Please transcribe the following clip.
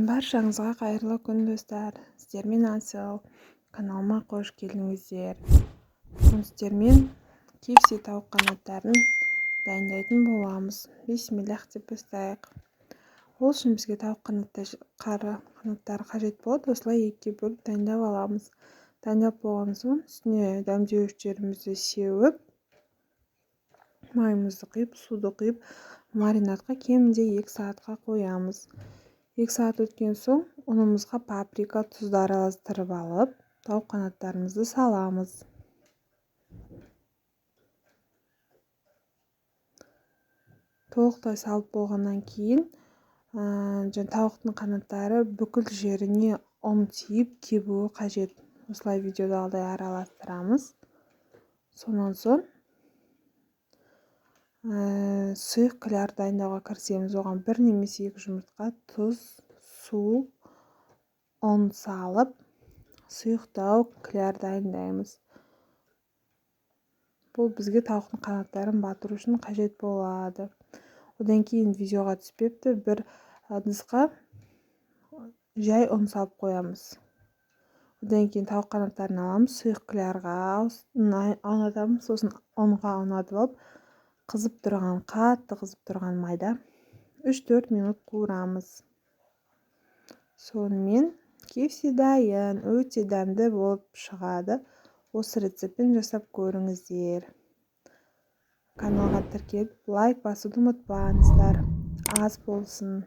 Баршаңызға қайырлы күн достар. Сіздермен Асыл. Каналыма қош келдіңіздер. Бүгін сіздермен KFC тауық қанаттарын дайындайтын боламыз. Бисмиллах деп бастайық. Ол үшін бізге тауық қанаттары қажет болады. Осылай екіге бөліп дайындап аламыз. Дайындап болған соң үстіне дәмдеуіштерімізді сеуіп, майымызды құйып, суды құйып, маринадқа кемінде 2 сағатқа қоямыз. 2 сағат өткен соң ұнымызға паприка, тұзды араластырып алып, тауық қанаттарымызды саламыз. Толықтай салып болғаннан кейін тауықтың қанаттары бүкіл жеріне ұн тиіп кебуі қажет. Осылай видеодағыдай араластырамыз. Сонан соң сұйық кляр дайындауға кірісеміз. Оған 1 немесе 2 жұмыртқа, тұз, су, ұн салып, сұйықтау кляр дайындаймыз. Бұл бізге тауықтың қанаттарын батыру үшін қажет болады. Одан кейін видеоға түспепті, бір ыдысқа жай ұн салып қоямыз. Одан кейін тауық қанаттарын аламыз, сұйық клярға аунатамыз, сосын ұнға аунатып алып, қатты қызып тұрған майда 3-4 минут қуырамыз. Сонымен KFC дайын, өте дәмді болып шығады. Осы рецептпен жасап көріңіздер. Каналға тіркеліп, лайк басуды ұмытпаңыздар. Ас болсын.